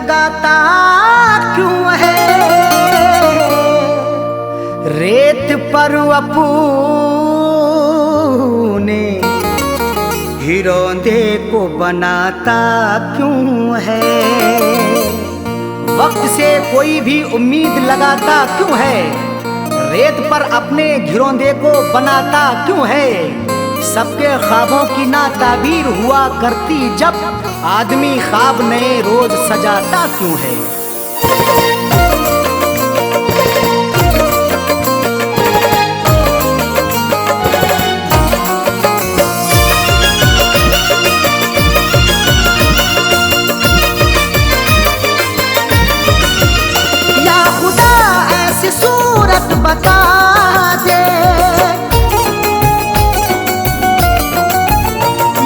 लगाता क्यों है, रेत पर अपने हिरोंदे को बनाता क्यों है। वक्त से कोई भी उम्मीद लगाता क्यों है, रेत पर अपने घिरौंदे को बनाता क्यों है। सबके ख्वाबों की ना ताबीर हुआ करती जब, आदमी ख्वाब नए रोज सजाता क्यों है। या खुदा ऐसी सूरत बता दे,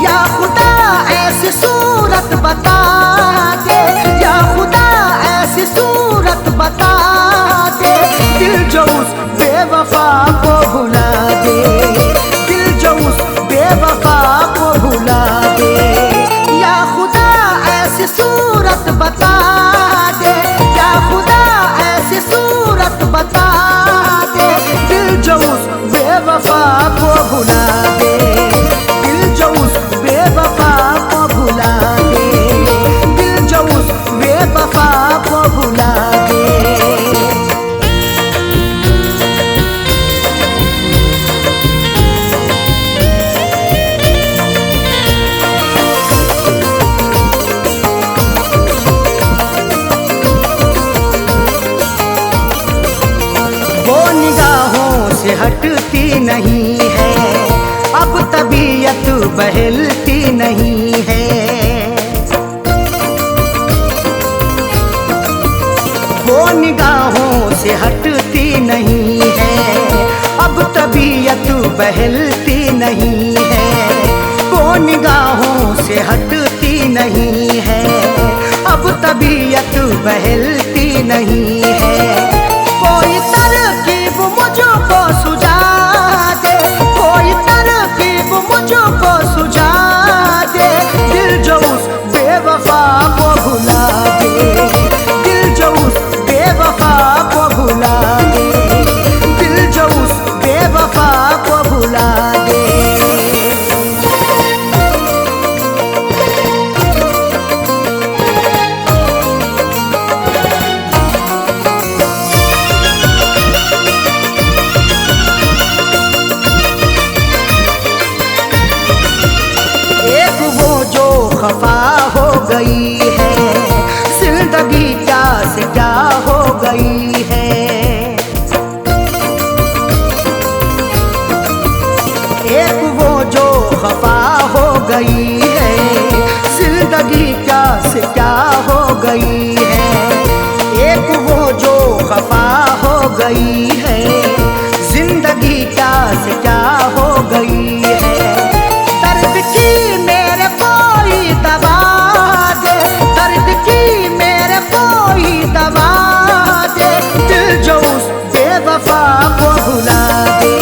या खुदा ऐसी सूरत बता दे, या खुदा ऐसी सूरत बता दे, दिल जो उस बेवफा को भुला दे, दिल जो उस बेवफा को भुला दे। या खुदा ऐसी सूरत बता दे, या खुदा ऐसी सूरत बता दे, दिल जो उस बेवफा को भुला दे, दिल जो उस बेवफा को भुला दे, दिल जो उस बेवफा को भुला दे। वो निगाहों से हटती नहीं है, अब तबीयत बहलती नहीं है। वो निगाहों से हटती नहीं है, अब तबीयत बहलती नहीं है। वो निगाहों से हटती नहीं है, अब तबीयत बहलती नहीं है। कोई तरकीब मुझको सुझा दे, कोई तरकीब मुझको सुझा दे, दिल जो उस बेवफा को भुला दे, दिल जो उस बेवफा को भुला दे, दिल जो उस बेवफा को भुला दे। खफा हो गई है जिंदगी, क्या से क्या हो गई है। एक वो जो खफा हो गई है जिंदगी, क्या से क्या हो गई है। एक वो जो खफा हो गई है जिंदगी, क्या से क्या हो गई है। दर्द की मेरे कोई दवा दे, दर्द की मेरे कोई दवा दे, दिल जो उस बेवफा को भुला दे,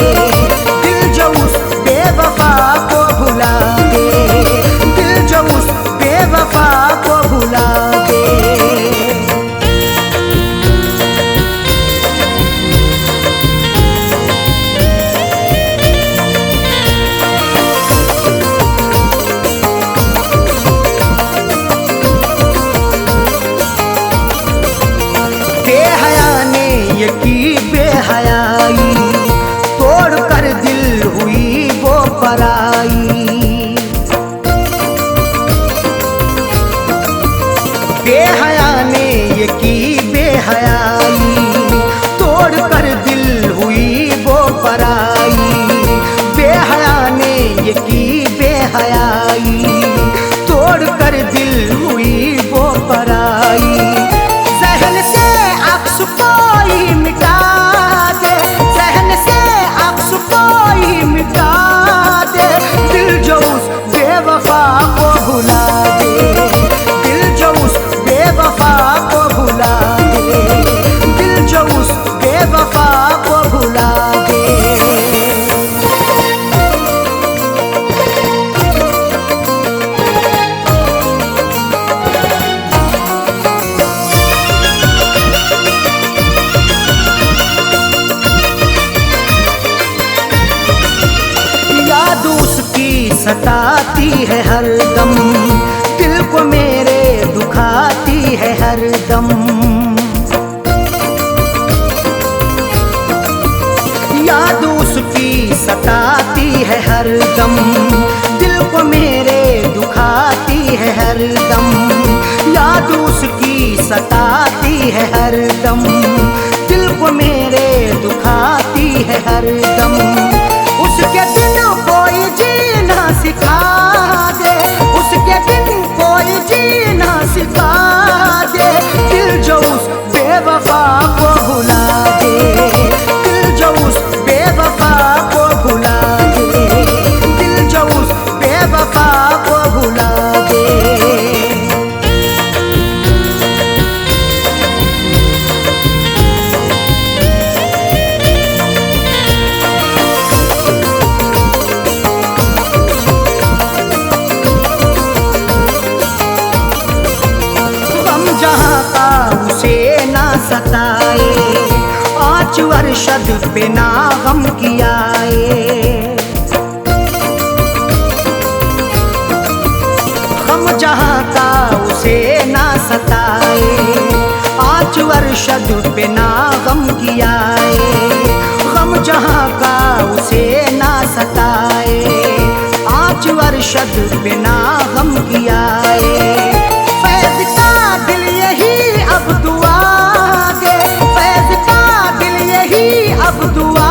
दिल जो उस बेवफा को भुला दे, दिल जो उस बेवफा को भुला दे। है हरदम, दिल को मेरे दुखाती है हरदम। याद उसकी सताती है हरदम, दिल को मेरे दुखाती है हरदम। याद उसकी सताती है हरदम, दिल को मेरे दुखाती है हरदम। उसके बिन कोई जीना सिखा दे, उसके बिन कोई जीना सिखा दे। दिल जो उस बेवफा को भुला दे, दिल जो उस बेवफा को भुला दे, दिल जो उस बेवफा को भुला दे। सताए आँच अरशद पे ना गम कियाए, गम जहाँ का उसे ना सताए। आँच अरशद पे ना गम कियाए, गम जहाँ का उसे ना सताए। आँच अरशद पे ना गम कियाए। फैज़ का दिल यही अब दुआ दे, फैज़ का दिल यही अब दुआ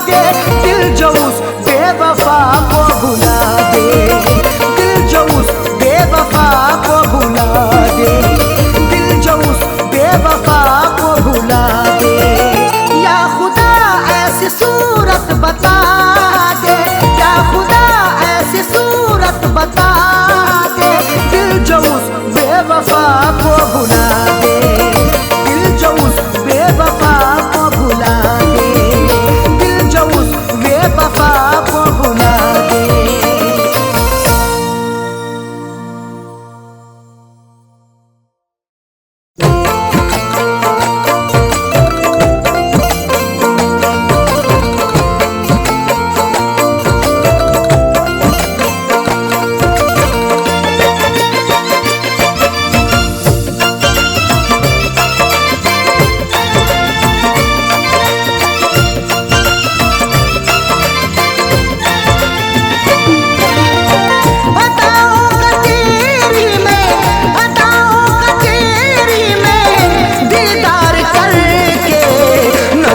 दे। दिल जो उस बेवफा को भुला दे, दिल जो उस बेवफा को भुला दे, दिल जो उस बेवफा को भुला दे। या खुदा ऐसी सूरत बता दे, या खुदा ऐसी सूरत बता दे। दिल जो उस बेवफा को भुला दे, दिल जो उस बेवफा को भुला दे, दिल जो उस बेवफा को भुला दे।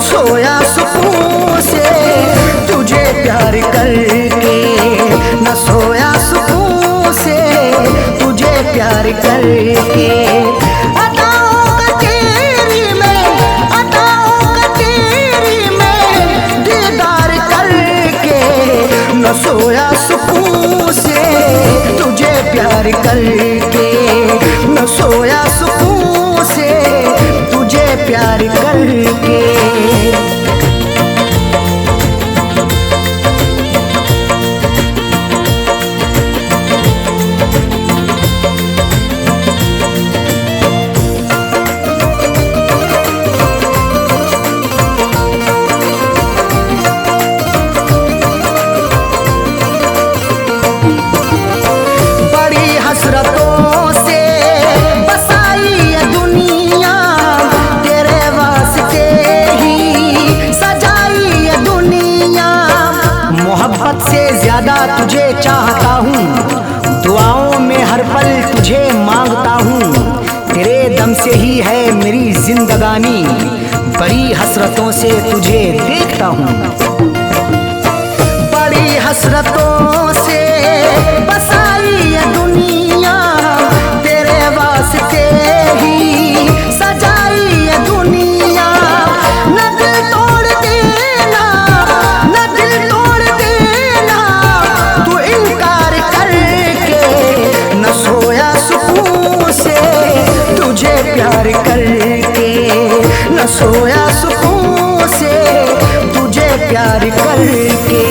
सोया सुकून से तुझे प्यार करके, न सोया सुकून से तुझे प्यार करके। अदाओं का तेरी में, अदाओं का तेरी में दीदार करके, न सोया सुकून से तुझे प्यार करके, न सोया सुकून से तुझे प्यार करके। बड़ी हसरतों से बसाई ये दुनिया, तेरे वास्ते ही सजाई ये दुनिया। मोहब्बत से ज्यादा तुझे चाहता हूँ, दुआओं में हर पल तुझे मांगता हूँ। तेरे दम से ही है मेरी जिंदगानी, बड़ी हसरतों से तुझे देखता हूँ। बड़ी हसरतों से बसाई ये दुनिया, तेरे वास्ते ही सजाई ये दुनिया। न दिल तोड़ देना, न दिल तोड़ देना तू इनकार करके, न सोया सुकून से तुझे प्यार करके, न सोया सुकून से तुझे प्यार करके।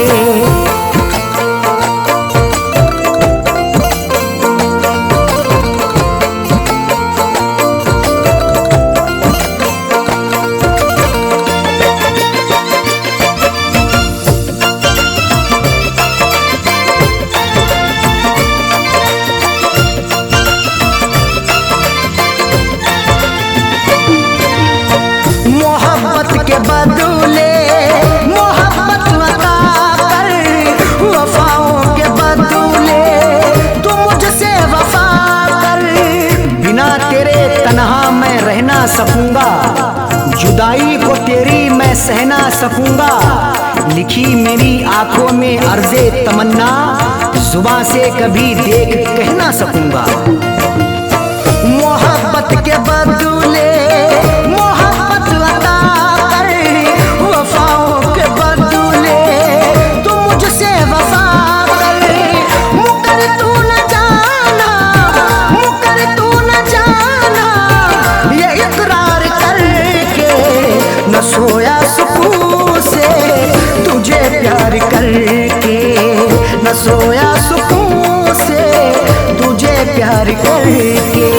कह ना सकूंगा, लिखी मेरी आंखों में अर्ज़े तमन्ना, जुबां से कभी देख कह ना सकूंगा। मोहब्बत के बदले मोहब्बत अता कर, वफाओं के बदले तू मुझसे वफा कर। मुकर तू न जाना, मुकर तू न जाना, ये इकरार करके न सोया सुकून से तुझे प्यार करके, न सोया सुकून से तुझे प्यार करके।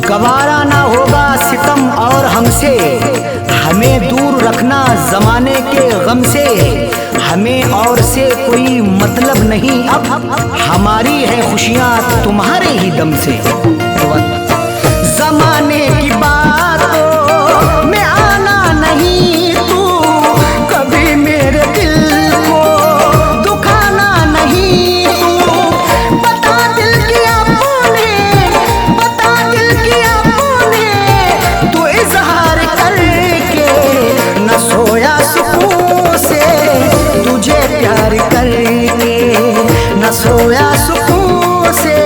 गवारा ना होगा सितम और हमसे, हमें दूर रखना जमाने के गम से। हमें और से कोई मतलब नहीं अब, हमारी है खुशियाँ तुम्हारे ही दम से। जमाने की बातों में आना नहीं तू, कभी मेरे दिल को दुखाना नहीं तू। बता दिल की आपने, बता दिल की आपने, तू इजहार करके न सोया सुकून से तुझे प्यार करके, न सोया सुकून से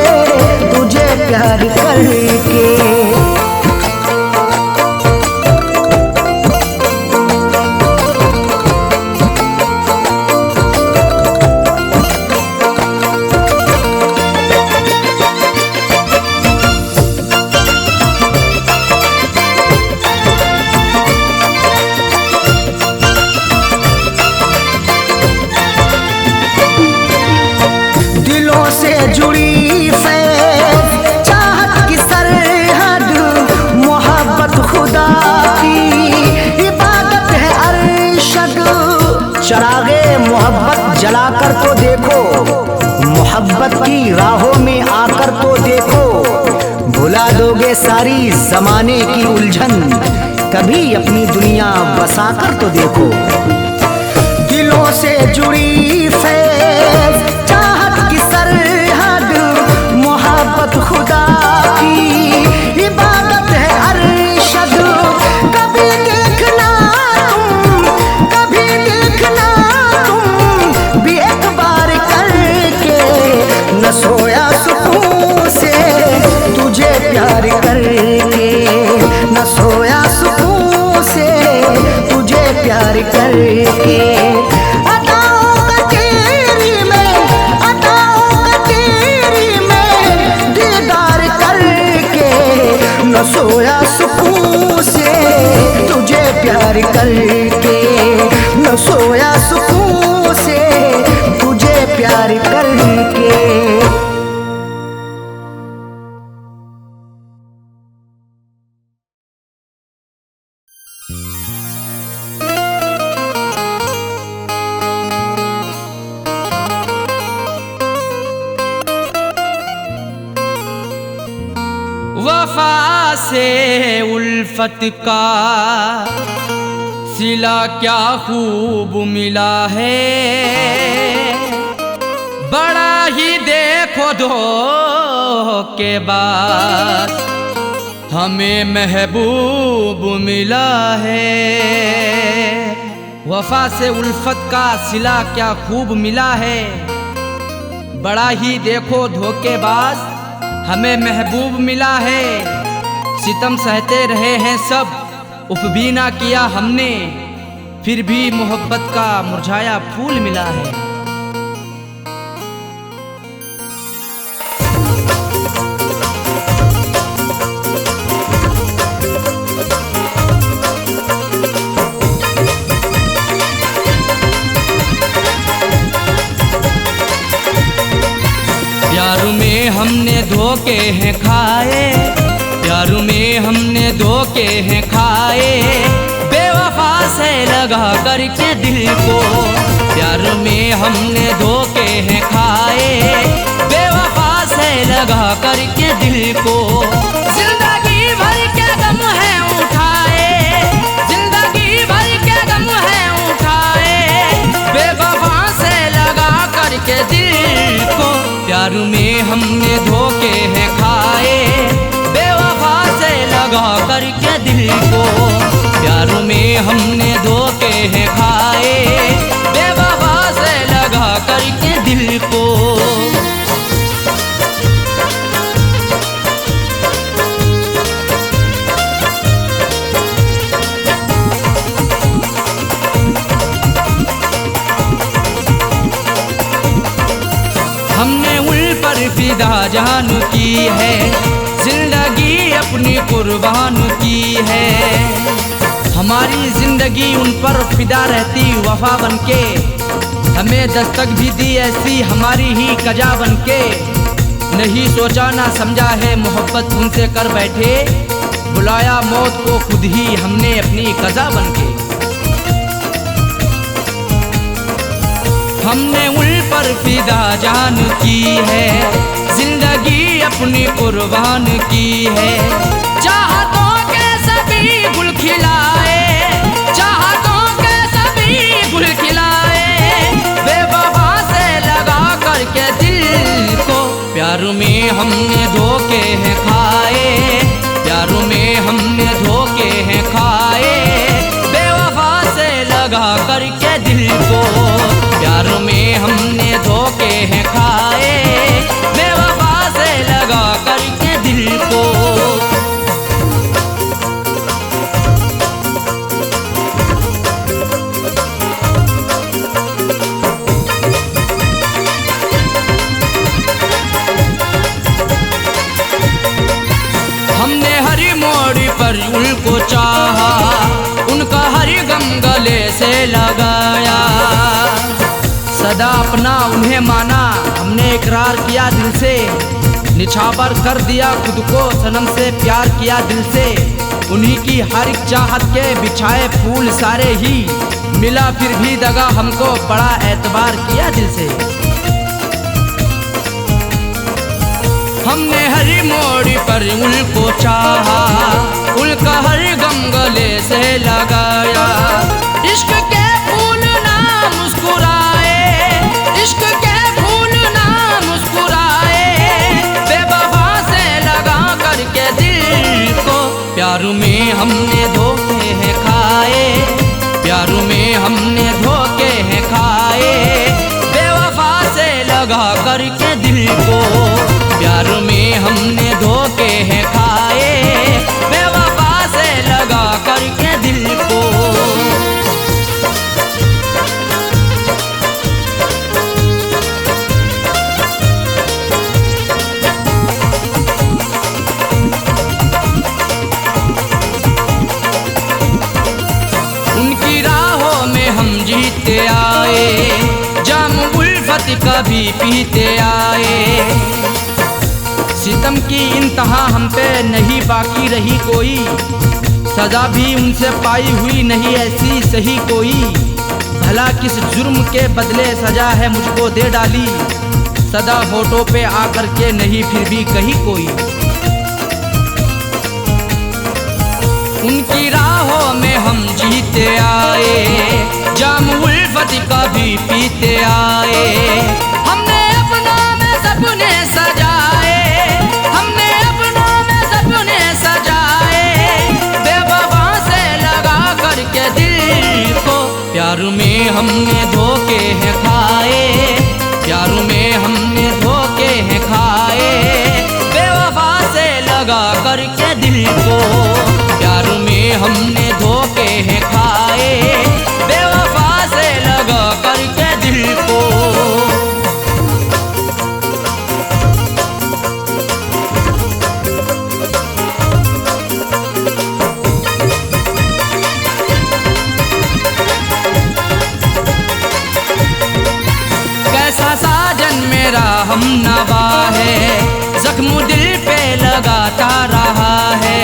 तुझे प्यार करके। दिलों से जुड़ी फैज़ चाहत की सरहद, मोहब्बत खुदा की इबादत है अरशद। चरागे मोहब्बत जलाकर तो देखो, मोहब्बत की राहों में आकर तो देखो। भुला दोगे सारी जमाने की उलझन, कभी अपनी दुनिया बसाकर तो देखो। दिलों से जुड़ी फैज़ चाहत की सरहद, मोहब्बत खुदा की इबादत है अरशद। कभी देखना तुम, कभी देखना तुम भी एक बार करके, न सोया सुकून से तुझे प्यार करके, न सोया सुकून से तुझे प्यार करके। न सोया सुकून से तुझे प्यार करके, न सोया सुकून से तुझे प्यार करके। वफा से उल्फत का सिला क्या खूब मिला है, बड़ा ही देखो धोखे बाद हमें महबूब मिला है। वफा से उल्फत का सिला क्या खूब मिला है, बड़ा ही देखो धोखेबाज हमें महबूब मिला है। सितम सहते रहे हैं सब, उफ भी ना किया हमने, फिर भी मोहब्बत का मुरझाया फूल मिला है। प्यार में हमने धोखे हैं खाए, प्यार प्यार में हमने धोखे हैं खाए, बेवफा से लगा करके दिल को। प्यार में हमने धोखे हैं खाए, बेवफा से लगा करके दिल को। जिंदगी भर के गम है उठाए, जिंदगी भर के गम है उठाए, बेवफा से लगा करके दिल को। प्यार में हमने धोखे हैं खाए, बेवफा से लगा करके दिल को। प्यार में हमने धोखे हैं खाए, बेवफा से लगा करके दिल को। हमने उन पर फिदा जान की है, जिंदगी अपनी कुर्बान की है। हमारी जिंदगी उन पर फिदा रहती वफा बनके, हमें दस्तक भी दी ऐसी हमारी ही कजा बनके। नहीं सोचा ना समझा है मोहब्बत उनसे कर बैठे, बुलाया मौत को खुद ही हमने अपनी कजा बनके। हमने उन पर फिदा जान की है, जिंदगी अपनी कुर्बान की है। चाहतों के सभी गुल खिलाए, चाहतों के सभी गुल खिलाए, बेवफा से लगा करके दिल को। प्यार में हमने धोखे हैं खाए, प्यार में हमने धोखे हैं खाए, बेवफा से लगा करके दिल को। प्यार में हमने धोखे हैं खाए, बेवफा से लगा करके दिल को। हमने हर मोड़ पर उनको चाहा, उनका हर गम गले से लगाया। सदा अपना उन्हें माना, हमने इकरार किया दिल से, निछावर कर दिया खुद को सनम से, प्यार किया दिल से। उन्हीं की हर एक चाहत के बिछाए फूल सारे ही, मिला फिर भी दगा हमको, बड़ा एतबार किया दिल से। हमने हर मोड़ पर उनको चाहा, उनका हर गम गले से लगाया। इश्क के फूल ना मुस्कुराए, इश्क के फूल ना मुस्कुराए, बेवफा से लगा करके दिल को। प्यार में हमने धोखे हैं खाए, प्यार में हमने धोखे हैं खाए, बेवफा से लगा करके दिल को। प्यार में हमने धोखे हैं खाए, बेवफा से लगा करके दिल को। उनकी राहों में हम जीते आए, जाम उल्फत का भी पीते आए। सितम की इंतहा हम पे नहीं बाकी रही कोई, सजा भी उनसे पाई हुई नहीं ऐसी सही कोई। भला किस जुर्म के बदले सजा है मुझको दे डाली, सदा होठों पे आकर के नहीं फिर भी कही कोई। उनकी राहों में हम जीते आए, जाम उल्फत का भी पीते आए। हमने अपना में सपने सजाए, हमने अपना में सपने सजाए, बेवफा से लगा करके दिल को। प्यार में हमने धोखे हैं खाए, प्यार में हमने धोखे हैं खाए, बेवफा से लगा करके दिल को। प्यार में हमने धोखे हैं खाए, बेवफा से लगा करके दिल को। कैसा साजन मेरा हम नवा है, जख्म दिल पे लगाता रहा है।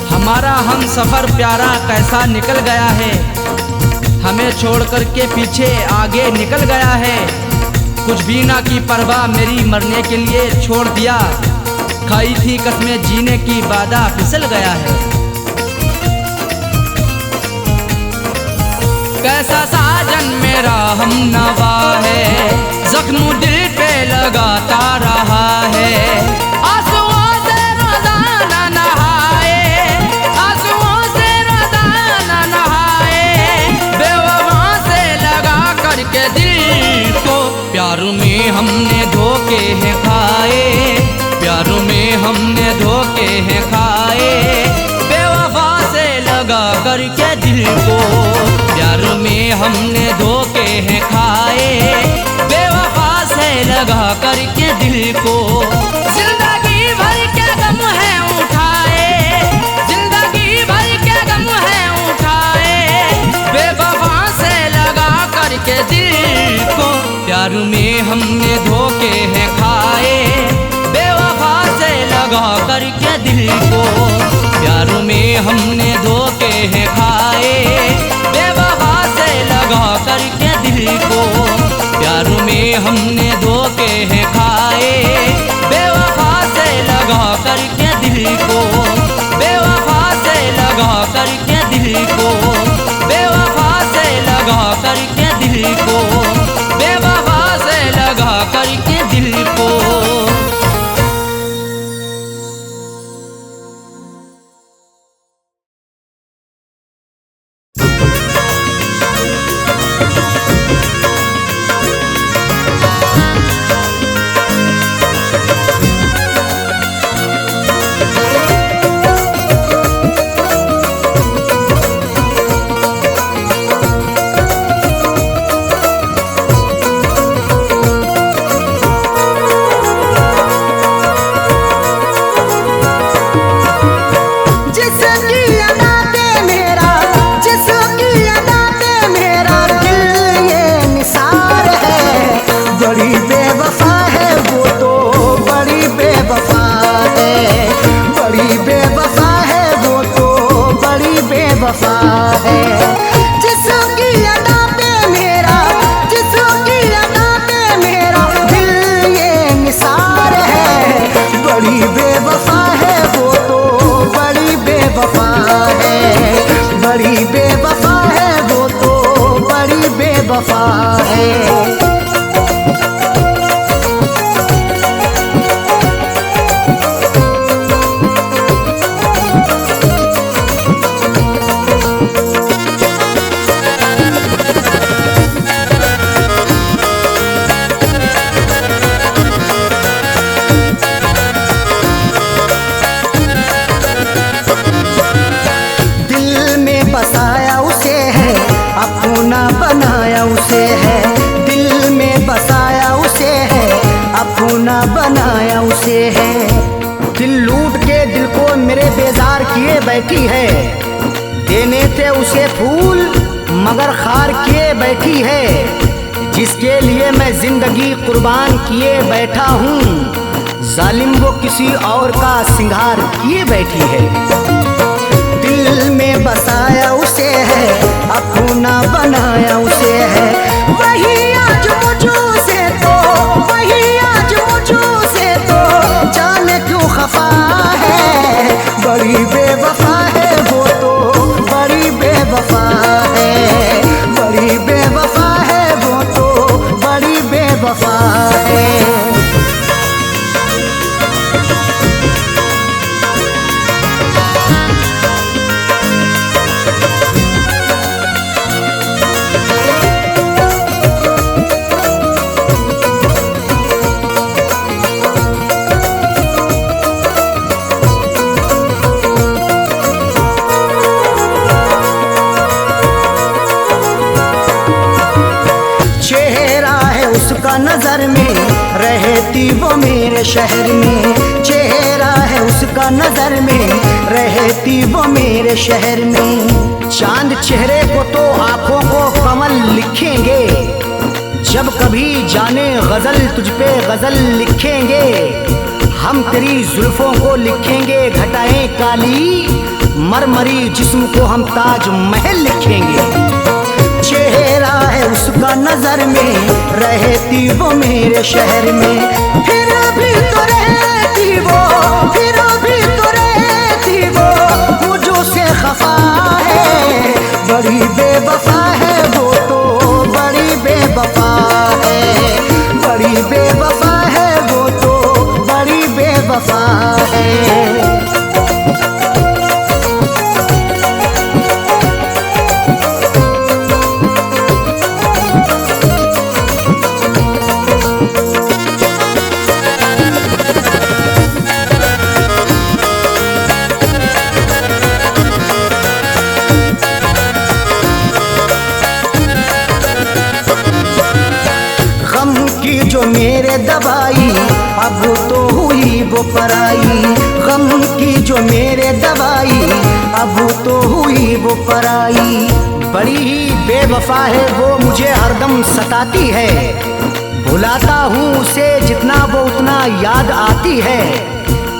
हमारा हम सफ़र प्यारा कैसा निकल गया है, हमें छोड़ कर के पीछे आगे निकल गया है। कुछ भी ना की परवाह मेरी मरने के लिए छोड़ दिया, खाई थी कसमें जीने की वादा फिसल गया है। कैसा साजन मेरा हम नवा है, जख्म दिल पे लगाता रहा है। आंसुओं से रोजाना नहाए, आंसुओं से रोजाना नहाए, बेवफा से लगा करके दिल को प्यार में हमने धोखे हैं खाए, प्यार में हमने धोखे हैं खाए, बेवफा से लगा करके दिल को प्यार में हमने धोखे हैं खाए, बेवफा से लगा करके दिल को। जिंदगी भर के गम है उठाए, जिंदगी भर के गम है उठाए, बेवफा से लगा करके दिल को प्यार में हमने धोखे हैं खाए, बेवफा से लगा करके दिल को प्यार में हमने धोखे हैं खाए, बेवफा से लगा करके दिल को प्यार में हमने धोखे हैं खाए, बेवफा से लगा करके दिल को, बेवफा से लगा करके दिल को, बेवफा से लगा करके दिल को, बेवफा से लगा करके दिल को। बनाया उसे है, दिल लूट के दिल को मेरे बेजार किए बैठी है, देने थे उसे फूल मगर खार किए बैठी है, जिसके लिए मैं जिंदगी कुर्बान किए बैठा हूँ, जालिम वो किसी और का सिंगार किए बैठी है। दिल में बसाया उसे है, अपना बनाया उसे है, वही आज मुझसे तो, वही आज मुझसे तो जाने क्यों खफा है, बड़ी बेवफा है वो तो, बड़ी बेवफा है, बड़ी बेवफा है वो तो, बड़ी बेवफा है। नजर में रहती वो मेरे शहर में, चेहरा है उसका नजर में रहती वो मेरे शहर में, चांद चेहरे को तो आंखों को कमल लिखेंगे, जब कभी जाने गजल तुझ पे गजल लिखेंगे, हम तेरी जुल्फों को लिखेंगे घटाएं काली, मरमरी जिस्म को हम ताज महल लिखेंगे। चेहरा है उसका नजर में, रहती वो मेरे शहर में, फिर भी तो रहती वो, फिर भी तो रहती वो, मुझो से खफा है, बड़ी बेवफा है वो तो, बड़ी बेवफा है, बड़ी बेवफा है वो तो, बड़ी बेवफा है। जो मेरे दवाई अब तो हुई वो पराई, गम की जो मेरे दवाई अब तो हुई वो पराई। बड़ी ही बेवफा है वो, मुझे हरदम सताती है, भुलाता हूँ उसे जितना वो उतना याद आती है।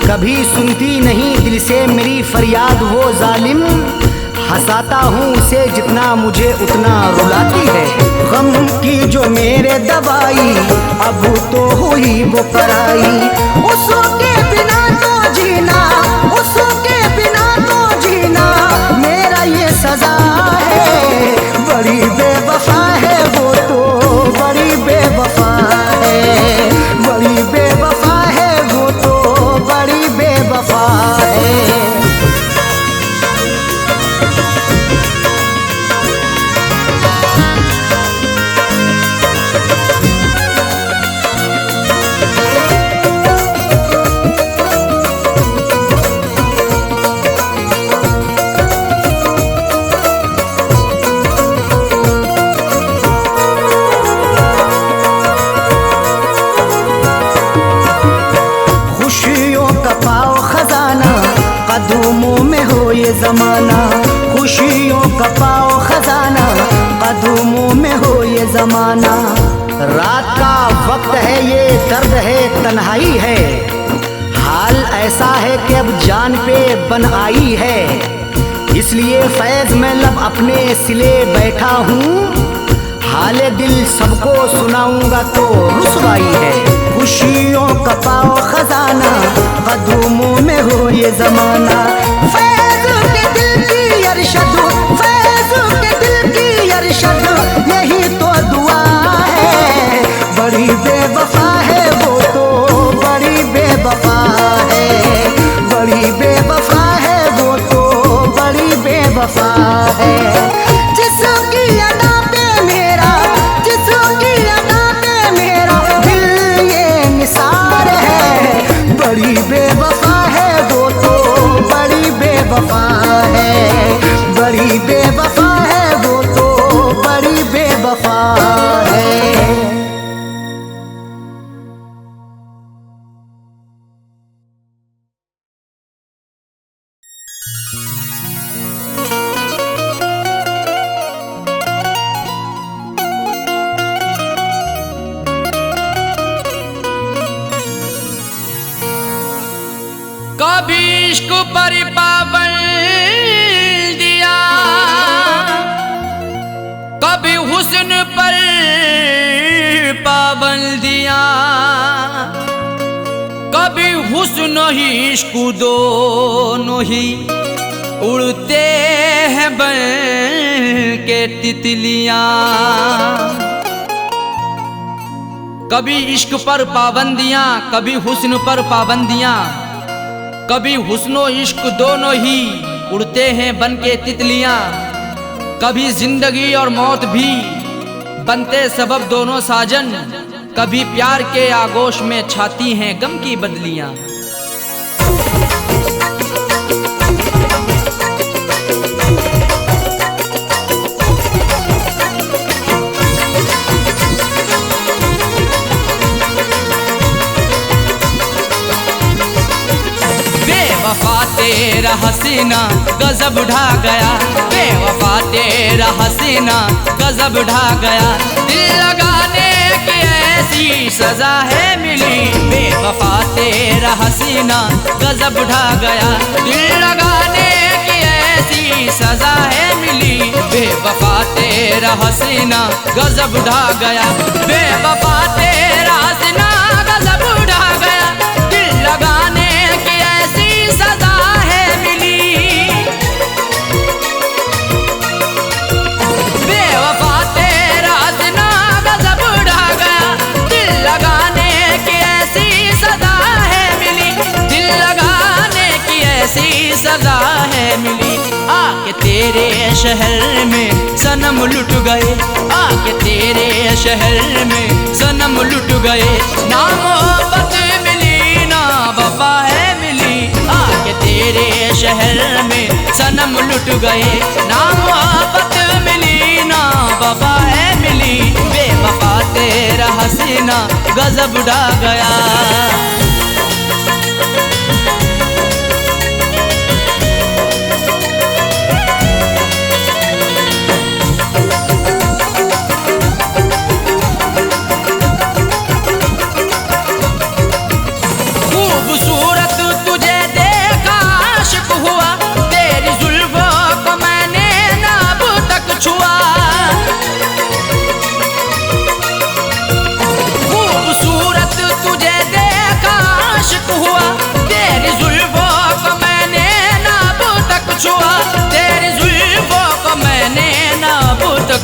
कभी सुनती नहीं दिल से मेरी फरियाद वो जालिम, हंसाता हूँ उसे जितना मुझे उतना रुलाती है। गम की जो मेरे दवाई अब तो हुई वो पराई, उसके बिना तो जीना, उसके बिना तो जीना मेरा ये सजा है। बड़ी बेवफा है वो तो, बड़ी बेवफा है, बड़ी बेवफा है वो तो, बड़ी बेवफा है। कदमों में हो ये जमाना, खुशियों का पाओ खजाना, कदमों में हो ये जमाना। रात का वक्त है ये, दर्द है तन्हाई है, हाल ऐसा है कि अब जान पे बन आई है। इसलिए फैज में लब अपने सिले बैठा हूँ, हाले दिल सबको सुनाऊंगा तो रुसवाई है। खुशियों का पाओ खजाना, कदमों में हो ये जमाना। फैज के दिल की अरशद, फैज के दिल की अरशद, यही तो दुआ है। बड़ी बेवफा है वो तो, बड़ी बेवफा है, बड़ी बेवफा है वो तो, बड़ी बेवफा है। जिसकी अदा पे मेरा, जिसकी अदा पे मेरा दिल ये निसार है। बड़ी बेवफा है वो तो, बड़ी बेवफा है, बड़ी बेवफा है वो तो, बड़ी बेवफा है। कभी इश्क पर पाबंद दिया, कभी हुस्न पर पाबंदियां, कभी हुस्न ही इश्क दोनों ही उड़ते हैं बन के तितलियां। कभी इश्क पर पाबंदियां, कभी हुस्न पर पाबंदियां, कभी हुस्नो इश्क दोनों ही उड़ते हैं बन के तितलियां। कभी जिंदगी और मौत भी बनते सबब दोनों साजन, कभी प्यार के आगोश में छाती हैं गम की बदलियां। बेवफा तेरा हसीना गजब ढा गया, बेवफा तेरा हसीना गजब ढा गया। दिल लगाने की ऐसी सजा है मिली, बेवफा तेरा हसीना गजब ढा गया। दिल लगाने की ऐसी सजा है मिली, बेवफा तेरा हसीना गजब ढा गया। बेवफा तेरा हसीना गजब ढा गया, दिल लगाने की ऐसी सजा है मिली। बेवफा तेरा हसीना गजब ढा गया, दिल लगाने की ऐसी सजा है मिली, दिल लगाने की ऐसी सजा है मिली। आके तेरे शहर में सनम लुट गए, आके तेरे शहर में सनम लुट गए। ना मोहब्बत मिली ना वफा है मिली, आके तेरे शहर में सनम लुट गए। ना मोहब्बत मिली ना वफा है मिली, बेवफा तेरा हसीना गजब ढा गया।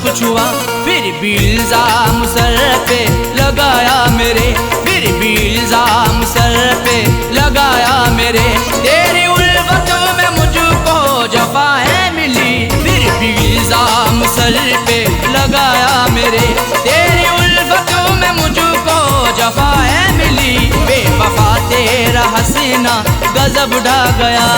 कुछ हुआ फिर भी इल्जाम सर पे लगाया मेरे, फिर भी इल्जाम सर पे लगाया मेरे। तेरी उल्फत में मुझको जफा है मिली, फिर भी इल्जाम सर पे लगाया मेरे। तेरी उल्फत में मुझको जफा है मिली, बेवफा तेरा हसीना गजब ढा गया।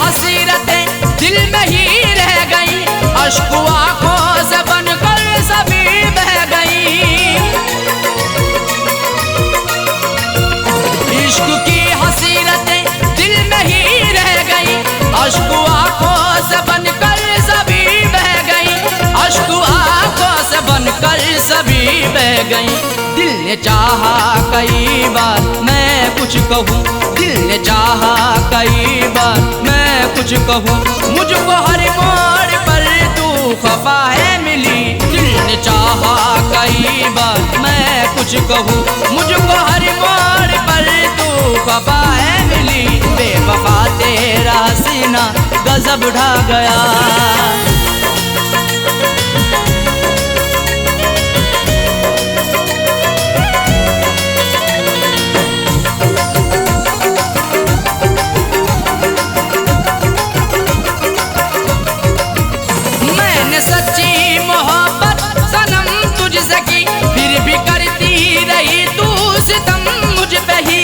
हसीरतें दिल में ही रह गई, अश्क आंखों से बनकर सभी बह गई। इश्क की हसीरतें दिल में ही रह गई, अश्क आंखों से बनकर सभी बह गई, अश्क आंखों से बनकर सभी बह गई। दिल ने चाहा कई बार मैं कुछ कहूँ, दिल ने चाहा कई बार मैं कुछ कहूँ, मुझको हर मोड़ पर तू खफा है मिली। दिल ने चाहा कई बार मैं कुछ कहूँ, मुझको हर मोड़ पर तू खफा है मिली, बेवफा तेरा हसीना गजब ढा गया। सच्ची मोहब्बत सनम तुझसे की, फिर भी करती रही तू सितम मुझ पे ही।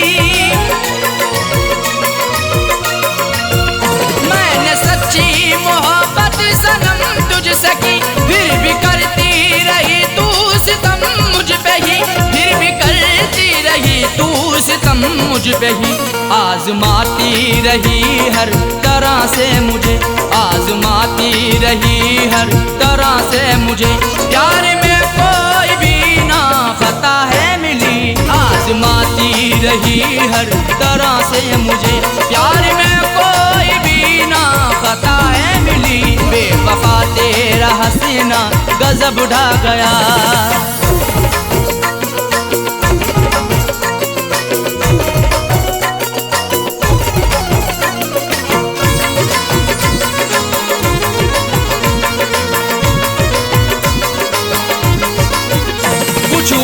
मैंने सच्ची मोहब्बत सनम तुझसे की, फिर भी करती रही तू सितम मुझ पे ही, फिर भी करती रही तू सितम मुझ पे ही। आजमाती रही हर तरह से मुझे, आजमाती रही हर तरह से मुझे। प्यार में कोई भी ना खता है मिली, आजमाती रही हर तरह से मुझे। प्यार में कोई भी ना खता है मिली, बेवफा तेरा हसीना गजब ढा गया।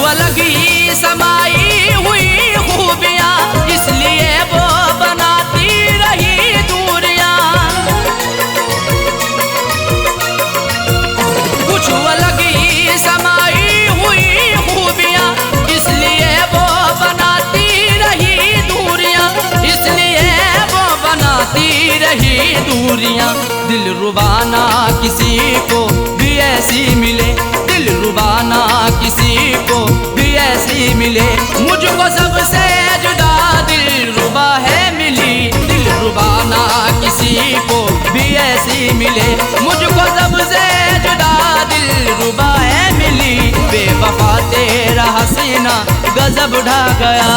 अलग ही समाई हुई खूबियाँ, इसलिए वो बनाती रही दूरियाँ। कुछ अलग ही समाई हुई खूबियाँ, इसलिए वो बनाती रही दूरियाँ, इसलिए वो बनाती रही दूरियाँ। दिल रुबाना किसी को भी ऐसी मिले, दिल रुबाना मिले। मुझको सबसे जुदा दिलरुबा है मिली, दिलरुबा ना किसी को भी ऐसी मिले। मुझको सबसे जुदा दिलरुबा है मिली, बेवफा तेरा हसीना गजब ढा गया।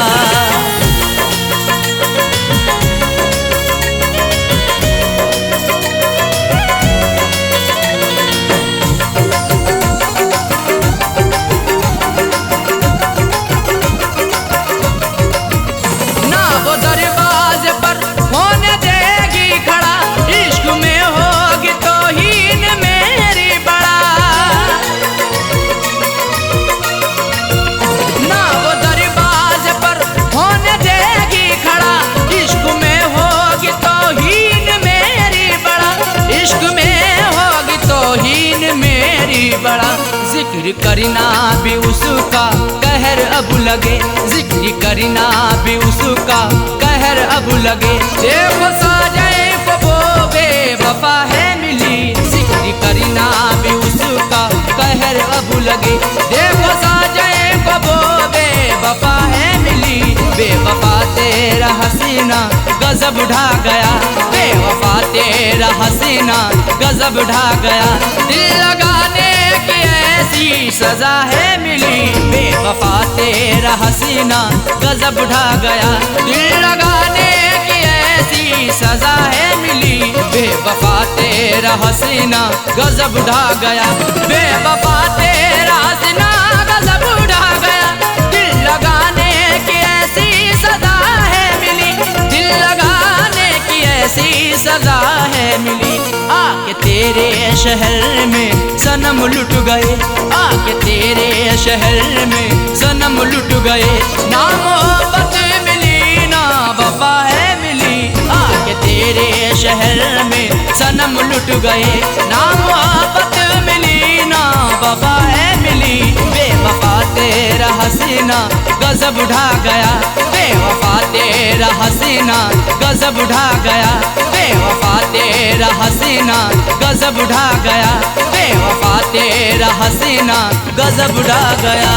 जिक्र करना भी उसका कहर अब लगे, जिक्र करना भी उसका कहर अब लगे। देखो साजाए वो बेवफा है मिली, जिक्र करना भी उसका कहर अब लगे। देखो साजाए वो बेवफा है मिली, बेवफा तेरा हसीना गजब ढा गया, बेवफा तेरा हसीना गजब ढा गया। दिल लगाने की ऐसी सजा है मिली, बेवफा तेरा हसीना गजब ढा गया। दिल लगाने की ऐसी सजा है मिली, बेवफा तेरा हसीना गजब ढा गया, बेवफा तेरा हसीना गजब ढा गया। दिल लगाने की ऐसी सजा है मिली, दिल लगाने की ऐसी सजा है मिली। आके तेरे शहर में सनम लुट गए, आके तेरे शहर में सनम लुट गए। ना मोहब्बत मिली ना वफा है मिली, आके तेरे शहर में सनम लुट गए। ना मोहब्बत मिली ना वफा है मिली, बेवफा तेरा हसीना गजब ढा गया, बेवफा तेरा हसीना गजब ढा गया, बेवफा तेरा हसीना गजब ढा गया, बेवफा तेरा हसीना गजब ढा गया।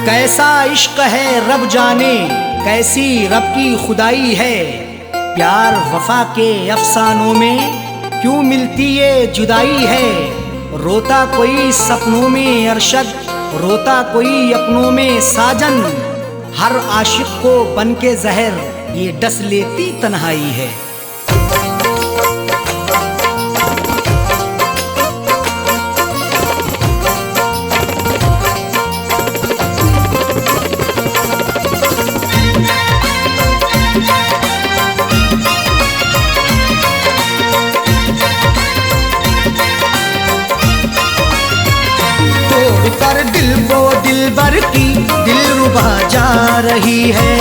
कैसा इश्क है रब जाने, कैसी रब की खुदाई है। प्यार वफा के अफसानों में क्यों मिलती ये जुदाई है। रोता कोई सपनों में अरशद, रोता कोई अपनों में साजन। हर आशिक को बन के जहर ये डस लेती तन्हाई है। कर दिल को दिलबर की दिलरुबा जा रही है,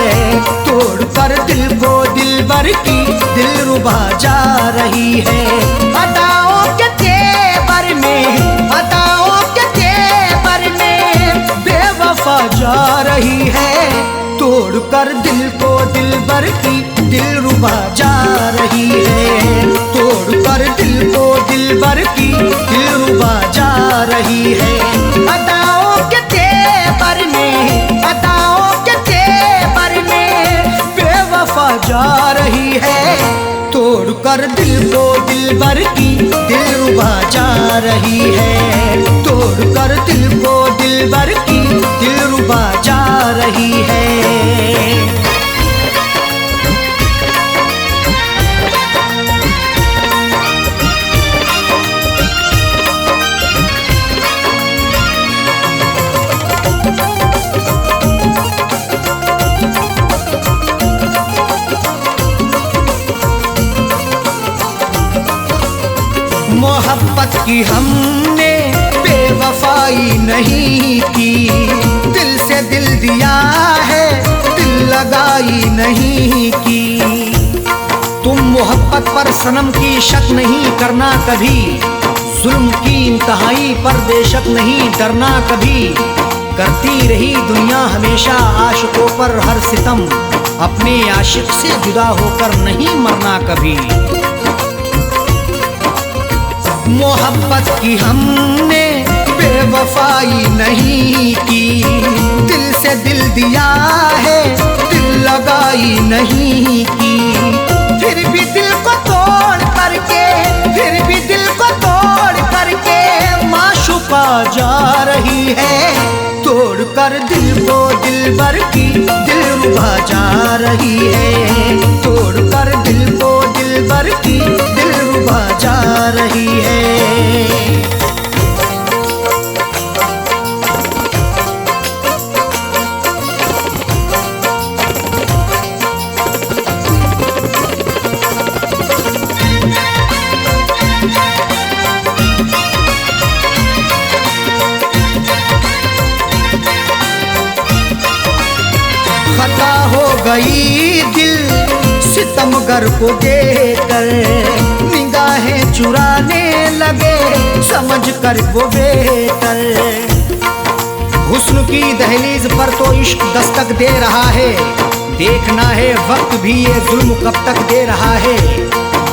तोड़ कर दिल को दिलबर की दिलरुबा जा रही है। अदाओं के तेवर में, अदाओं के तेवर में बेवफा जा रही है। तोड़ कर दिल को दिलबर की दिलरुबा जा रही है, तोड़ कर दिल को दिलबर की दिलरुबा जा रही है। अदाओं के तेवर में, अदाओं के तेवर में बेवफा जा रही है। तोड़ कर दिल को दिलबर की दिलरुबा जा रही है, तोड़ कर दिल को दिलबर की दिलरुबा जा रही है। मोहब्बत की हमने बेवफाई नहीं की, दिल से दिल दिया है दिल लगाई नहीं की। तुम मोहब्बत पर सनम की शक नहीं करना कभी, जुल्म की इंतहाई पर बेशक नहीं डरना कभी। करती रही दुनिया हमेशा आशिकों पर हर सितम, अपने आशिक से जुदा होकर नहीं मरना कभी। मोहब्बत की हमने बेवफाई नहीं की, दिल से दिल दिया है दिल लगाई नहीं की। फिर भी दिल को तोड़ करके, फिर भी दिल को तोड़ करके माशूका जा रही है। तोड़ कर दिल को दिलबर की दिलरुबा जा रही है। तोड़ कर दिल को दिलबर की दिलरुबा जा रही है। खता हो गई दिल सितमगर को देकर, निगाहें चुराने लगे समझ कर वो बेहतर। हुस्न की दहलीज पर तो इश्क दस्तक दे रहा है, देखना है वक्त भी ये जुल्म कब तक दे रहा है।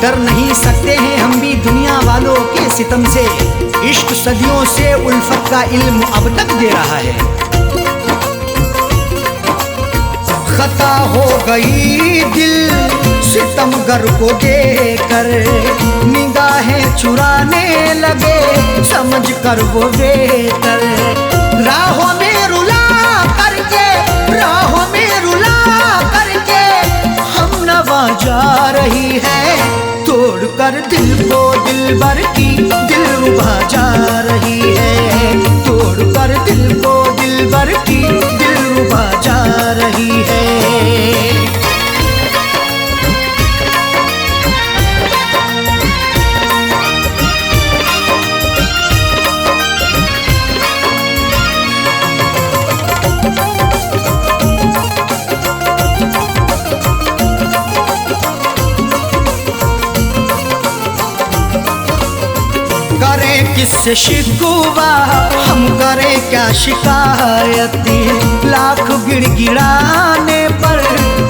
डर नहीं सकते हैं हम भी दुनिया वालों के सितम से, इश्क सदियों से उल्फत का इल्म अब तक दे रहा है। खता हो गई दिल सितमगर को देकर, निगाहें चुराने लगे समझ कर वो बेहतर। राहों में रुला करके, राहों में रुला करके हम नवा जा रही है। तोड़ कर दिल को दिलबर की दिलरुबा जा रही है। तोड़ कर दिल को दिलबर की दिलरुबा जा रही है। करें किससे शिकवा हम करें क्या शिकायती, लाख गिड़गिड़ाने पर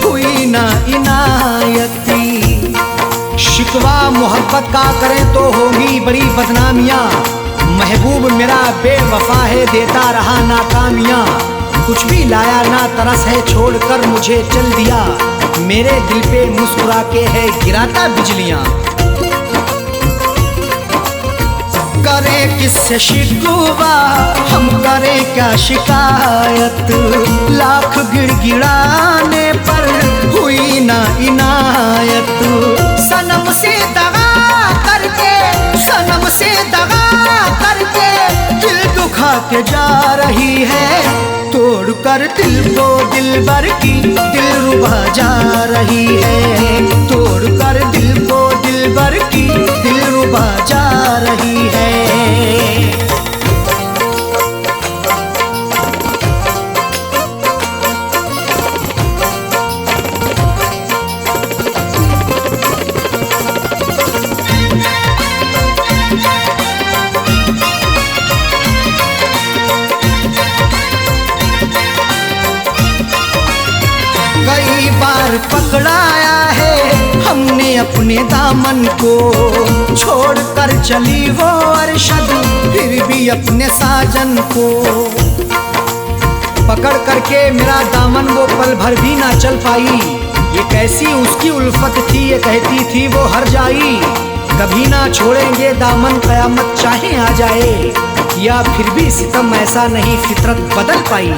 हुई ना इनायती। शिकवा मोहब्बत का करें तो होगी बड़ी बदनामियाँ, महबूब मेरा बेवफा है देता रहा नाकामियाँ। कुछ भी लाया ना तरस है छोड़कर मुझे चल दिया, मेरे दिल पे मुस्कुरा के है गिराता बिजलियाँ। करें किससे शिकवा हम करें क्या शिकायत, लाख गिड़गिड़ाने पर हुई ना इनायत। सनम से दगा करके, सनम से दगा करके दिल दुखा के जा रही है। तोड़ कर दिल को दिलबर की दिलरुबा जा रही है। तोड़ कर दिल को दिलबर की दिलरुबा जा रही है। कई बार पकड़ाया है हमने अपने दामन को, छोड़ कर चली वो अरशद फिर भी अपने साजन को। पकड़ करके मेरा दामन वो पल भर भी ना चल पाई, ये कैसी उसकी उल्फत थी ये कहती थी वो हर जाई। कभी ना छोड़ेंगे दामन कयामत चाहे आ जाए, या फिर भी सितम ऐसा नहीं फितरत बदल पाई।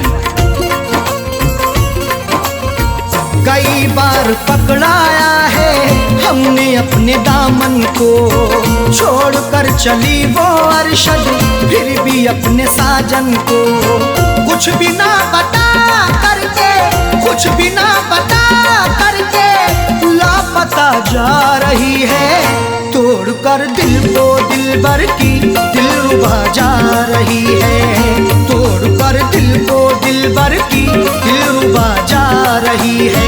कई बार पकड़ाया है हमने अपने दामन को, छोड़ कर चली वो अरशद फिर भी अपने साजन को। कुछ भी ना बता करके, कुछ भी ना बता करके लापता जा रही है। तोड़ कर दिल को दिलबर की दिलरुबा जा रही है। तोड़ कर दिल को दिलबर की दिलरुबा जा रही है।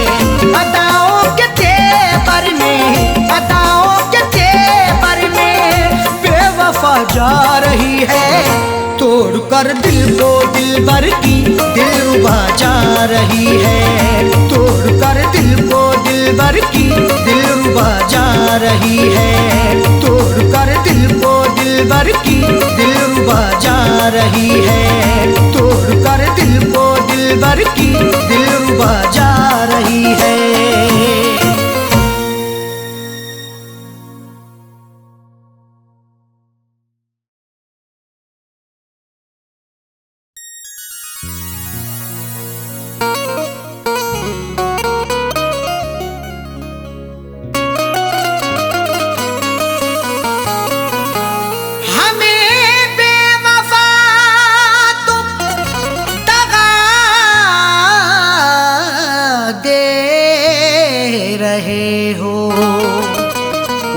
अदाओं के तेवर में, अदाओं के तेवर में बेवफा वफा जा रही है, तोड़ कर दिल को दिलबर की दिलरुबा जा रही है, तोड़ कर दिल को दिलबर की दिलरुबा जा रही है, तोड़ कर दिल को दिलबर की दिलरुबा जा रही है, तोड़ कर दिल को दिलबर की दिलरुबा जा रही है।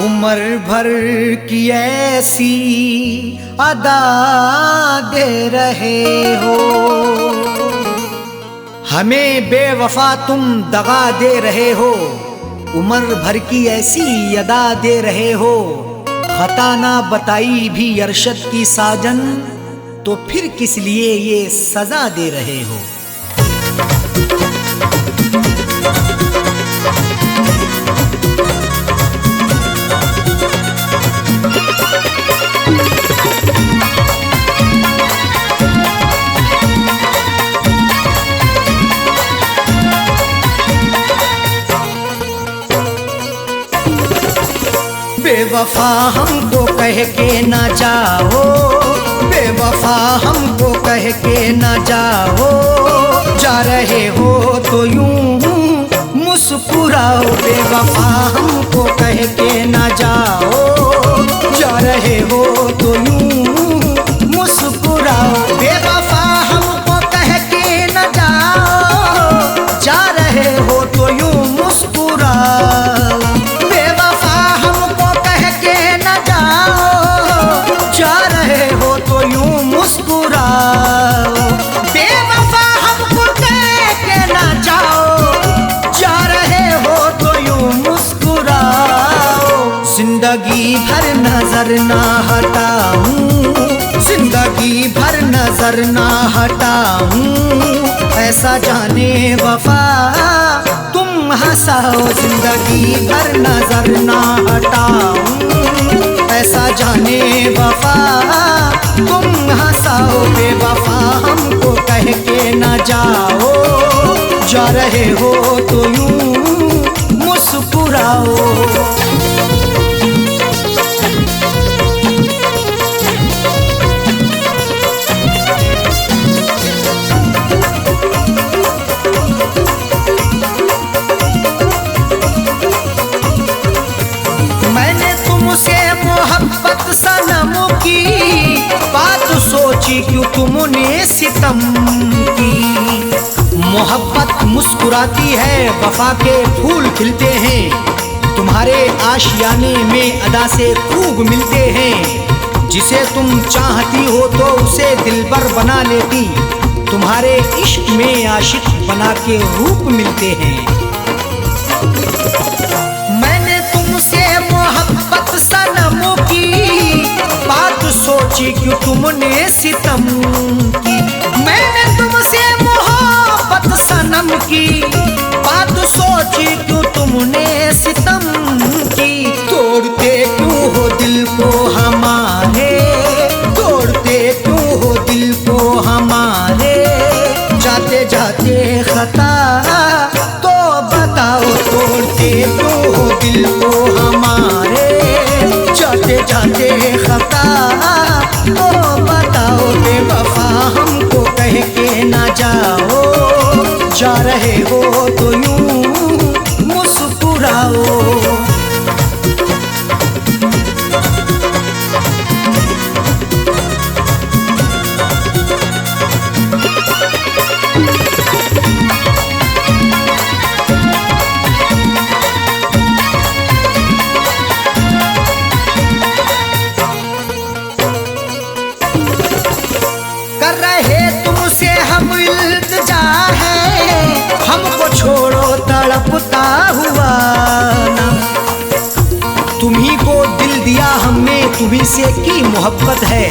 उम्र भर की ऐसी अदा दे रहे हो, हमें बेवफा तुम दगा दे रहे हो, उम्र भर की ऐसी अदा दे रहे हो, खता ना बताई भी अरशद की साजन, तो फिर किस लिए ये सजा दे रहे हो। बेवफा हमको कह के ना जाओ, बेवफा हमको कह के ना जाओ, जा रहे हो तो यूं मुस्कुराओ, बेवफा हमको कह के ना जाओ, जा रहे हो तो यूं मुस्कुराओ, बेवफा हमको कह के ना जाओ, जा रहे हो तो यूं मुस्कुराओ, बेवफा हमको कह के ना जाओ, जा रहे हो तो यूं मुस्कुराओ, बेवफा हमको कह के ना जाओ, जा रहे हो तो यूं मुस्कुराओ, जिंदगी भर नजर ना हटाऊं, जिंदगी भर नजर ना हटाऊं, ऐसा जाने वफा तुम हंसाओ, जिंदगी भर नजर ना हटाऊं, ऐसा जाने वफा तुम हंसाओ, बेवफा हमको कह के ना जाओ, जा रहे हो तो यूं मुस्कुराओ। मोहब्बत सनम की बात सोची क्यों तुमने सितम की, मोहब्बत मुस्कुराती है वफा के फूल खिलते हैं, तुम्हारे आशियाने में अदा से खूब मिलते हैं, जिसे तुम चाहती हो तो उसे दिलबर बना लेती, तुम्हारे इश्क में आशिक बना के रूप मिलते हैं। मैंने तुमसे मोहब्बत सनम की बात सोची क्यों तुमने सितम की, मैंने तुमसे मोहब्बत सनम की बात सोची क्यों तुमने सितम की, तोड़ते क्यों हो दिल को हमारे, तोड़ते क्यों हो दिल को हमारे, जाते जाते खता तो बताओ, तोड़ते क्यों हो दिल को हमारे, जाते जाते खता तो बताओ, बेवफा हमको कह के ना जाओ, जा रहे हो तो यूं मुस्कुराओ। तुम्ही से की मोहब्बत है,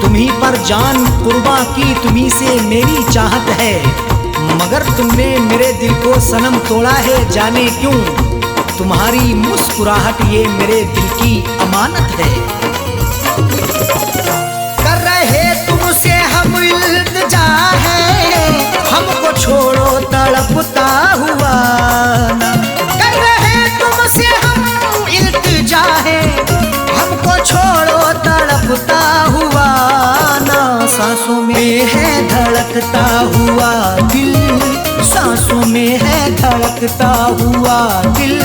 तुम्ही पर जान कुर्बा की, तुम्ही से मेरी चाहत है। मगर तुमने मेरे दिल को सनम तोड़ा है, जाने क्यों? तुम्हारी मुस्कुराहट ये मेरे दिल की अमानत है। कर रहे तुमसे हम इल्तिजा है, हमको छोड़ो तड़पता हुआ ना। कर रहे तुमसे हम इल्तिजा है, हमको छोड़ो तड़पता हुआ ना। सांसों में है धड़कता हुआ दिल, सांसों में है धड़कता हुआ दिल।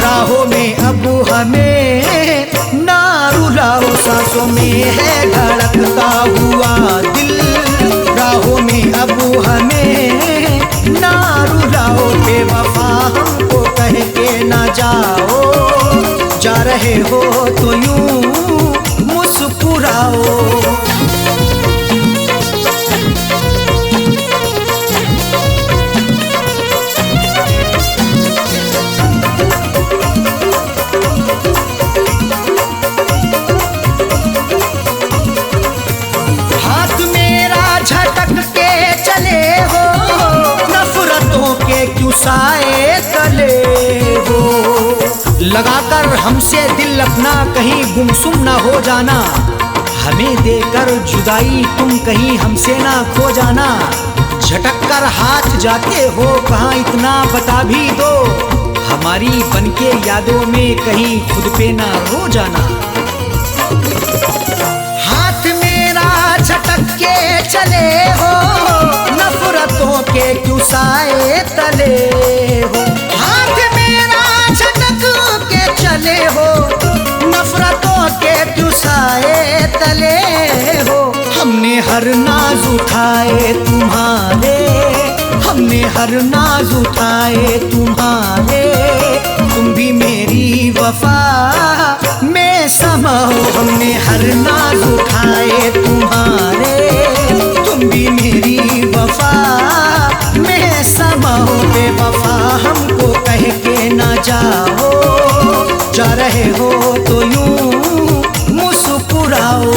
राहों में अब हमें ना रुलाओ, सांसों में है धड़कता हुआ दिल। राहों में अब हमें ना रुलाओ, बेवफा हमको कह के ना जाओ। जा रहे हो तो यूं मुस्कुराओ। हाथ मेरा झटक के चले हो, नफरतों के क्यों साए तले हो। लगाकर हमसे दिल अपना कहीं गुमसुम ना हो जाना, हमें देकर जुदाई तुम कहीं हमसे ना खो जाना। झटक कर हाथ जाते हो कहाँ इतना बता भी दो, हमारी बनके यादों में कहीं खुद पे ना रो जाना। हाथ मेरा झटक के चले हो, नफरतों के क्यों साए तले हो। हाथ मेरा झटक के चले हो, नफरतों के क्यों साए तले हो। हमने हर नाज उठाए तुम्हारे, हमने हर नाज उठाए तुम्हारे। तुम भी मेरी वफा में समाओ, हमने हर नाज उठाए तुम्हारे। तुम भी मेरी वफा में समाओ, बेवफा हमको कह के ना जाओ। जा रहे हो तो यूं मुस्कुराओ।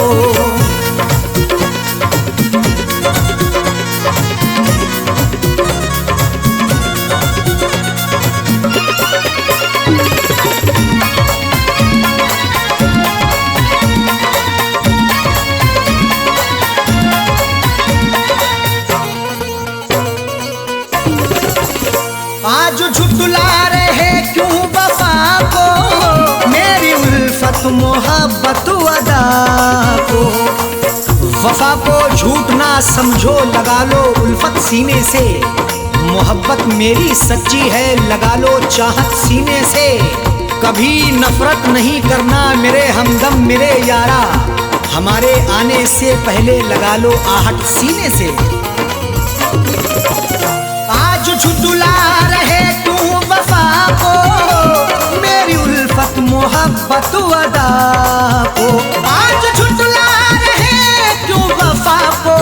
आज झुटला रहे क्यों वफा को, मेरी उल्फत मोहब्बत अदा को। वफा को झूठ ना समझो, लगा लो उल्फत सीने से। मोहब्बत मेरी सच्ची है, लगा लो चाहत सीने से। कभी नफरत नहीं करना मेरे हमदम मेरे यारा, हमारे आने से पहले लगा लो आहट सीने से। आज झुटला रहे तू वफा को, मेरी उल्फत मोहब्बत अदा को। आज झुटला रहे तू वफा को,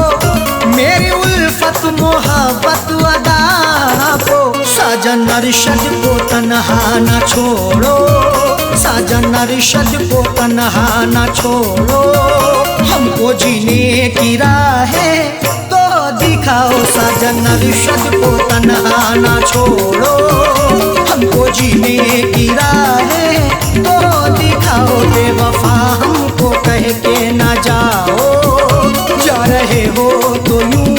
मेरी उल्फत मोहब्बत अदा को। साजन अरशद को तन्हा न छोड़ो, साजन अरशद को तन्हा न छोड़ो। हमको जीने की राहें तो दिखाओ, साजन अरशद को तन्हा न छोड़ो। हमको जीने की राहें तो दिखाओ, बेवफा हमको कह के ना जाओ। जा रहे हो तो यूं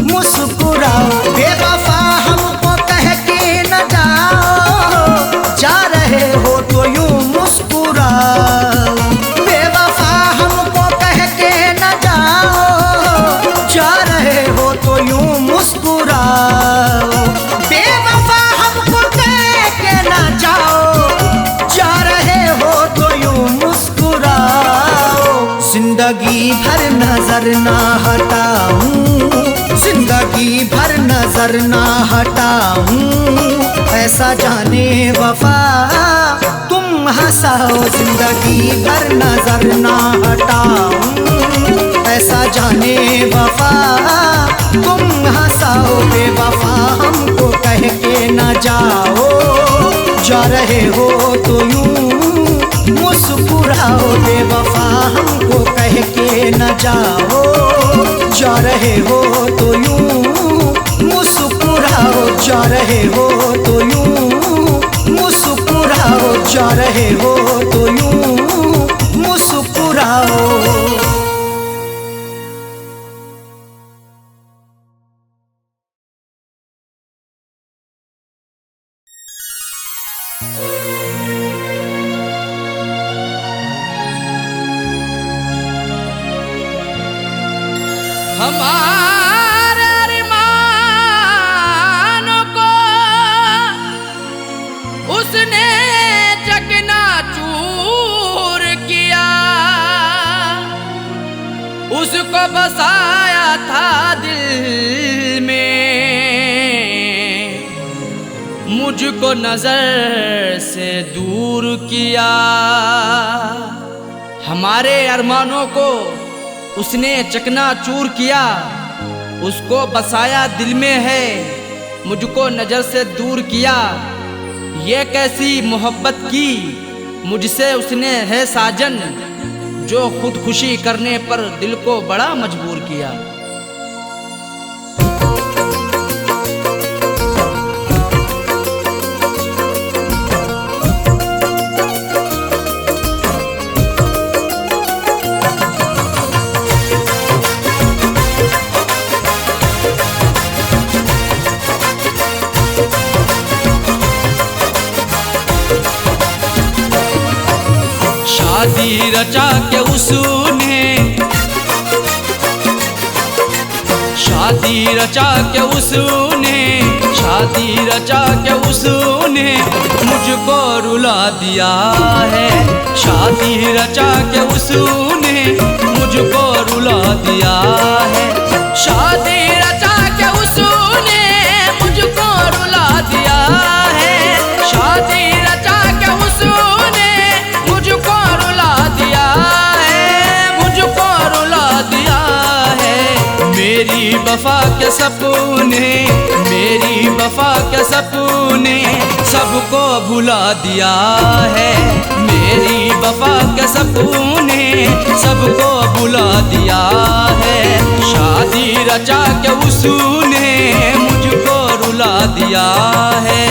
मुस्कुराओ, बेवफा हमको कह के न जाओ। जा रहे हो तो यूं मुस्कुराओ, बेवफा हमको कह के न जाओ। जा रहे हो तो यूं मुस्कुराओ, बेवफा हमको कह के न जाओ। जा रहे हो तो यूं मुस्कुराओ। जिंदगी भर नजर ना हटाऊं, जिंदगी भर नजर ना हटाऊं। ऐसा जाने वफा तुम हंसाओ, जिंदगी भर नजर ना हटाऊं। ऐसा जाने वफा तुम हंसाओ, बेवफा हमको कह के ना जाओ। जा रहे हो तो यूं मुस्कुराओ। मुस्कुराओ बेवफा हमको कह के न जाओ, जा रहे हो तो यूं मुस्कुराओ, जा रहे हो तो यूं मुस्कुराओ, जा रहे हो तो यूं मुस्कुराओ। हमारे अरमानों को उसने चकनाचूर किया, उसको बसाया था दिल में, मुझको नजर से दूर किया। हमारे अरमानों को उसने चकनाचूर किया, उसको बसाया दिल में है, मुझको नजर से दूर किया। ये कैसी मोहब्बत की मुझसे उसने है साजन, जो खुदकुशी करने पर दिल को बड़ा मजबूर किया। शादी रचा के उसने, शादी रचा के उसने, शादी रचा के उसने मुझको रुला दिया है। शादी रचा के उसने मुझको रुला दिया है। शादी रचा के उसने मुझको रुला दिया है। शादी रचा के उसने मुझको रुला दिया है, मुझको रुला दिया है। मेरी वफा के सपने, मेरी वफा के सपने सबको भुला दिया है। मेरी वफा के सपने सबको भुला दिया है। शादी रचा के उसने मुझको रुला दिया है।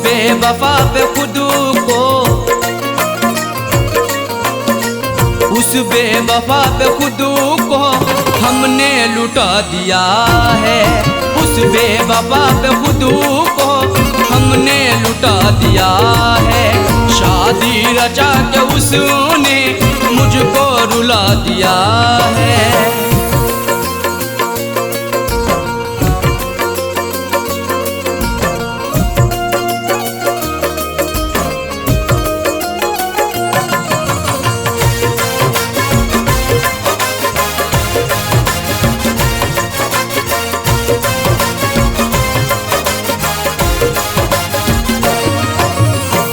बेवफा पे खुद को, उस बेवफा पे खुद को हमने लुटा दिया है। उस बेवफा पे खुद को हमने लुटा दिया है। शादी रचा के उसने मुझको रुला दिया है।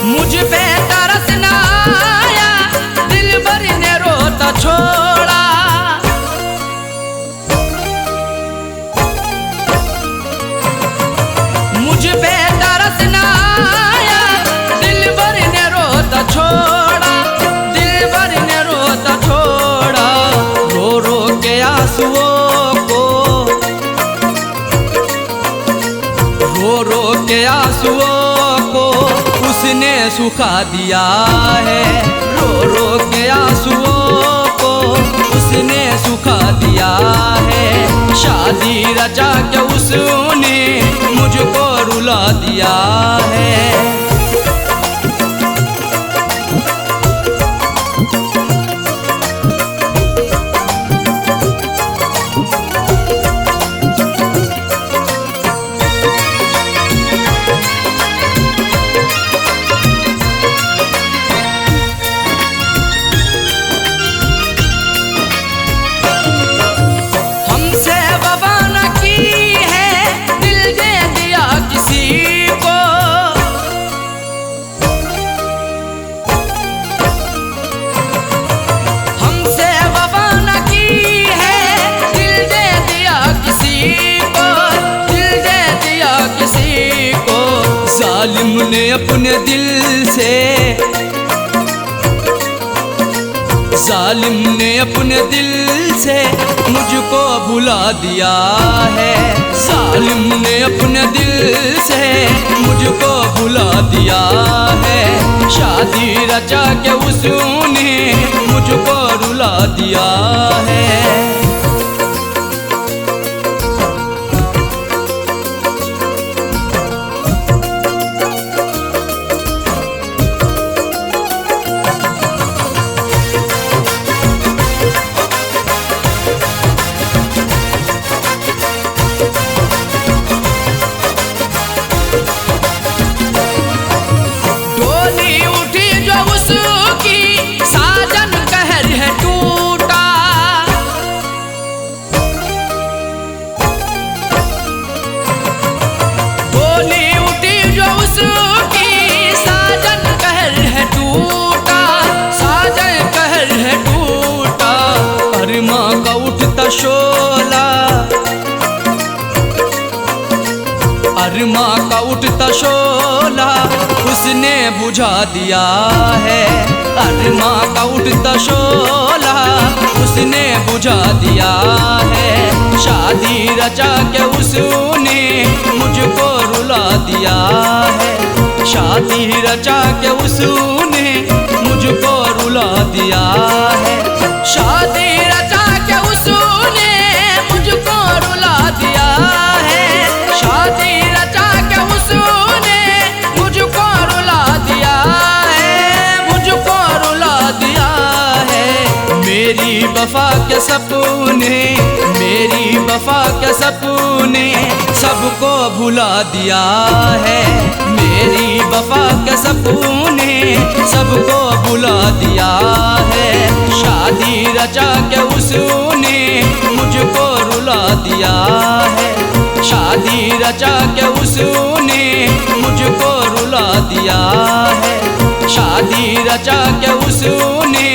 मुझ पे तरस ना आया, दिल भर ने रोता छोड़ा। मुझ पे तरस ना आया, दिल भर ने रोता छोड़ा। दिल भर ने रोता छोड़ा। रो रो के आंसुओं को, रो रो के आंसुओं को उसने सुखा दिया है। रो रो के आंसुओं को उसने सुखा दिया है। शादी रचा के उसने मुझको रुला दिया है। जालिम ने अपने दिल से मुझको भुला दिया है। जालिम ने अपने दिल से मुझको भुला दिया है। शादी रचा के उसने मुझको रुला दिया है। शोला अरमा का उठता शोला उसने बुझा दिया है। अरमा का उठता शोला उसने बुझा दिया है। शादी रचा के उसने मुझको रुला दिया है। शादी रचा के उसने मुझको रुला दिया है। शादी रचा के उसने मुझको रुला दिया है। शादी रचा के उसने मुझको रुला दिया है। मुझको रुला दिया है। मेरी वफा के सपने मेरी वफा के सपने सबको भुला दिया है। मेरी वफा के सपने सबको भुला दिया है। शादी रचा के उसने मुझको रुला दिया है। शादी रचा के उसने मुझको रुला दिया है। शादी रचा के उसने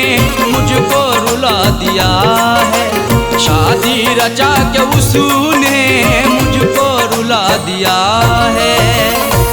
मुझको रुला दिया है। शादी रचा के उसने मुझको रुला दिया है।